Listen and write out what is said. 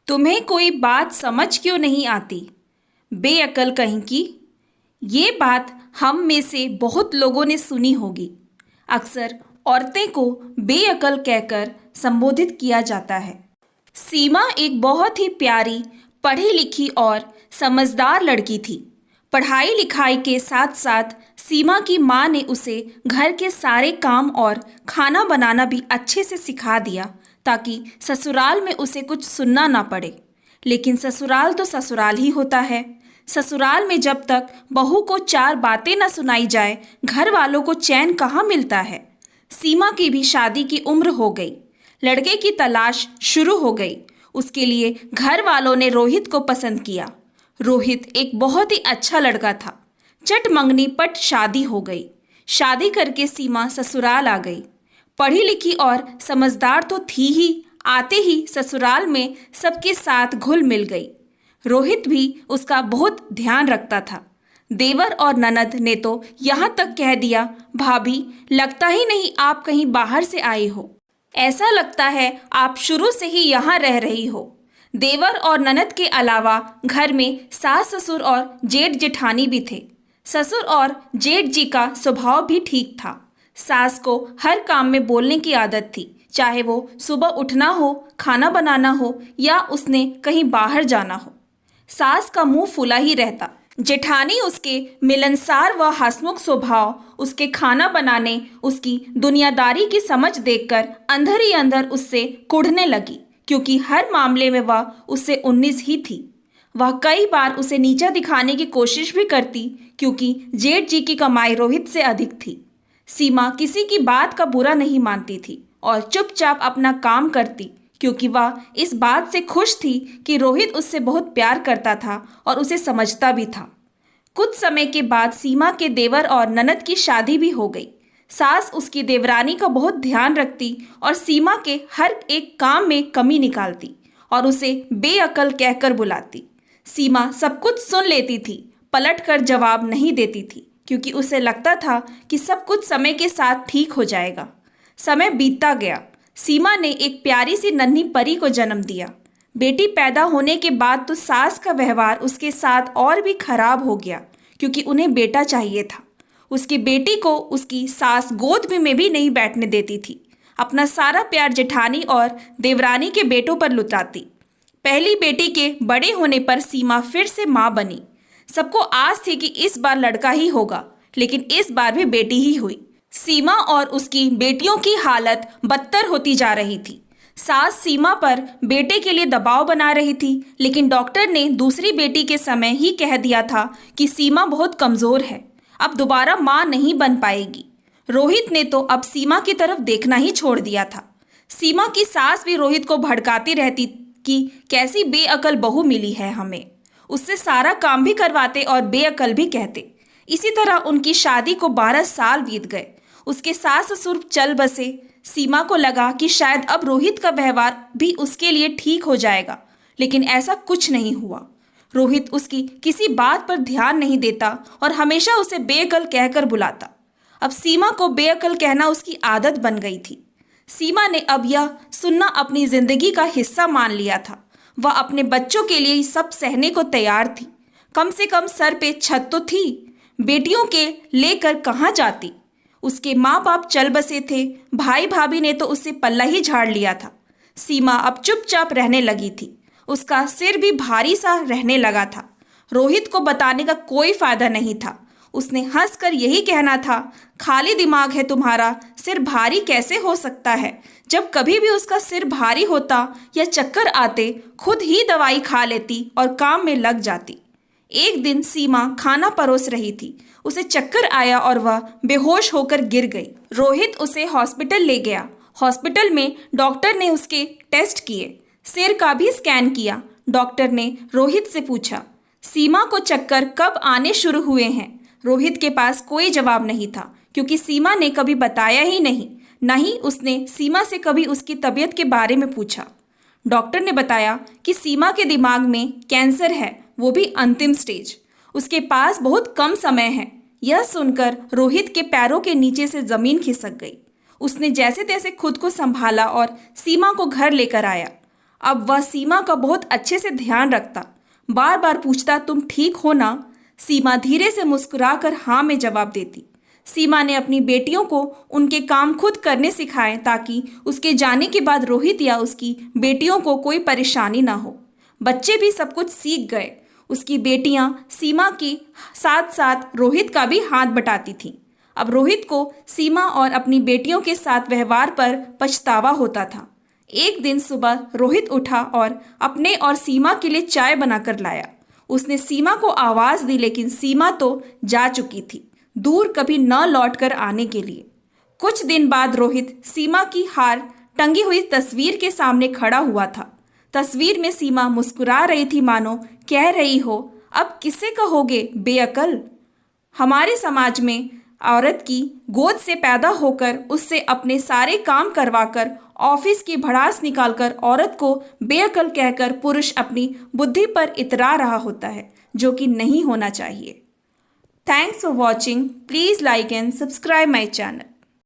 तुम्हें कोई बात समझ क्यों नहीं आती, बेअकल कहीं की। ये बात हम में से बहुत लोगों ने सुनी होगी। अक्सर औरतें को बेअकल कहकर संबोधित किया जाता है। सीमा एक बहुत ही प्यारी, पढ़ी लिखी और समझदार लड़की थी। पढ़ाई लिखाई के साथ साथ सीमा की माँ ने उसे घर के सारे काम और खाना बनाना भी अच्छे से सिखा दिया, ताकि ससुराल में उसे कुछ सुनना ना पड़े। लेकिन ससुराल तो ससुराल ही होता है। ससुराल में जब तक बहू को चार बातें न सुनाई जाए, घर वालों को चैन कहाँ मिलता है। सीमा की भी शादी की उम्र हो गई। लड़के की तलाश शुरू हो गई। उसके लिए घर वालों ने रोहित को पसंद किया। रोहित एक बहुत ही अच्छा लड़का था। चट मंगनी पट शादी हो गई। शादी करके सीमा ससुराल आ गई। पढ़ी लिखी और समझदार तो थी ही, आते ही ससुराल में सबके साथ घुल मिल गई। रोहित भी उसका बहुत ध्यान रखता था। देवर और ननद ने तो यहाँ तक कह दिया, भाभी लगता ही नहीं आप कहीं बाहर से आई हो, ऐसा लगता है आप शुरू से ही यहाँ रह रही हो। देवर और ननद के अलावा घर में सास ससुर और जेठ जेठानी भी थे। ससुर और जेठ जी का स्वभाव भी ठीक था। सास को हर काम में बोलने की आदत थी, चाहे वो सुबह उठना हो, खाना बनाना हो या उसने कहीं बाहर जाना हो। सास का मुंह फुला ही रहता। जेठानी उसके मिलनसार व हंसमुख स्वभाव, उसके खाना बनाने, उसकी दुनियादारी की समझ देखकर अंदर ही अंदर उससे कुढ़ने लगी, क्योंकि हर मामले में वह उससे 19 ही थी। वह कई बार उसे नीचा दिखाने की कोशिश भी करती, क्योंकि जेठ जी की कमाई रोहित से अधिक थी। सीमा किसी की बात का बुरा नहीं मानती थी और चुपचाप अपना काम करती, क्योंकि वह इस बात से खुश थी कि रोहित उससे बहुत प्यार करता था और उसे समझता भी था। कुछ समय के बाद सीमा के देवर और ननद की शादी भी हो गई। सास उसकी देवरानी का बहुत ध्यान रखती और सीमा के हर एक काम में कमी निकालती और उसे बेअकल कहकर बुलाती। सीमा सब कुछ सुन लेती थी, पलट कर जवाब नहीं देती थी, क्योंकि उसे लगता था कि सब कुछ समय के साथ ठीक हो जाएगा। समय बीतता गया। सीमा ने एक प्यारी सी नन्ही परी को जन्म दिया। बेटी पैदा होने के बाद तो सास का व्यवहार उसके साथ और भी खराब हो गया, क्योंकि उन्हें बेटा चाहिए था। उसकी बेटी को उसकी सास गोद में भी नहीं बैठने देती थी। अपना सारा प्यार जेठानी और देवरानी के बेटों पर लुटाती। पहली बेटी के बड़े होने पर सीमा फिर से माँ बनी। सबको आस थी कि इस बार लड़का ही होगा, लेकिन इस बार भी बेटी ही हुई। सीमा और उसकी बेटियों की हालत बदतर होती जा रही थी। सास सीमा पर बेटे के लिए दबाव बना रही थी, लेकिन डॉक्टर ने दूसरी बेटी के समय ही कह दिया था कि सीमा बहुत कमज़ोर है, अब दोबारा माँ नहीं बन पाएगी। रोहित ने तो अब सीमा की तरफ देखना ही छोड़ दिया था। सीमा की सास भी रोहित को भड़काती रहती कि कैसी बेअकल बहू मिली है हमें। उससे सारा काम भी करवाते और बेअकल भी कहते। इसी तरह उनकी शादी को 12 साल बीत गए। उसके सास ससुर चल बसे। सीमा को लगा कि शायद अब रोहित का व्यवहार भी उसके लिए ठीक हो जाएगा, लेकिन ऐसा कुछ नहीं हुआ। रोहित उसकी किसी बात पर ध्यान नहीं देता और हमेशा उसे बेअकल कहकर बुलाता। अब सीमा को बेअकल कहना उसकी आदत बन गई थी। सीमा ने अब यह सुनना अपनी जिंदगी का हिस्सा मान लिया था। वह अपने बच्चों के लिए सब सहने को तैयार थी। कम से कम सर पे छत तो थी। बेटियों के लेकर कहाँ जाती। उसके माँ बाप चल बसे थे। भाई भाभी ने तो उससे पल्ला ही झाड़ लिया था। सीमा अब चुपचाप रहने लगी थी। उसका सिर भी भारी सा रहने लगा था। रोहित को बताने का कोई फायदा नहीं था। उसने हंसकर यही कहना था, खाली दिमाग है तुम्हारा, सिर भारी कैसे हो सकता है। जब कभी भी उसका सिर भारी होता या चक्कर आते, खुद ही दवाई खा लेती और काम में लग जाती। एक दिन सीमा खाना परोस रही थी। उसे चक्कर आया और वह बेहोश होकर गिर गई। रोहित उसे हॉस्पिटल ले गया। हॉस्पिटल में डॉक्टर ने उसके टेस्ट किए, सिर का भी स्कैन किया। डॉक्टर ने रोहित से पूछा, सीमा को चक्कर कब आने शुरू हुए हैं। रोहित के पास कोई जवाब नहीं था, क्योंकि सीमा ने कभी बताया ही नहीं। न ही उसने सीमा से कभी उसकी तबीयत के बारे में पूछा। डॉक्टर ने बताया कि सीमा के दिमाग में कैंसर है, वो भी अंतिम स्टेज। उसके पास बहुत कम समय है। यह सुनकर रोहित के पैरों के नीचे से जमीन खिसक गई। उसने जैसे तैसे खुद को संभाला और सीमा को घर लेकर आया। अब वह सीमा का बहुत अच्छे से ध्यान रखता, बार बार पूछता तुम ठीक हो ना। सीमा धीरे से मुस्कुराकर हाँ में जवाब देती। सीमा ने अपनी बेटियों को उनके काम खुद करने सिखाए ताकि उसके जाने के बाद रोहित या उसकी बेटियों को कोई परेशानी ना हो। बच्चे भी सब कुछ सीख गए। उसकी बेटियां सीमा के साथ साथ रोहित का भी हाथ बटाती थीं। अब रोहित को सीमा और अपनी बेटियों के साथ व्यवहार पर पछतावा होता था। एक दिन सुबह रोहित उठा और अपने और सीमा के लिए चाय बनाकर लाया। उसने सीमा को आवाज दी, लेकिन सीमा तो जा चुकी थी, दूर कभी न लौटकर आने के लिए। कुछ दिन बाद रोहित सीमा की हार टंगी हुई तस्वीर के सामने खड़ा हुआ था। तस्वीर में सीमा मुस्कुरा रही थी, मानो कह रही हो, अब किसे कहोगे बेअकल। हमारे समाज में औरत की गोद से पैदा होकर उससे अपने सारे काम करवाकर ऑफिस की भड़ास निकालकर औरत को बेअकल कहकर पुरुष अपनी बुद्धि पर इतरा रहा होता है, जो कि नहीं होना चाहिए। Thanks for watching. Please like and subscribe my channel.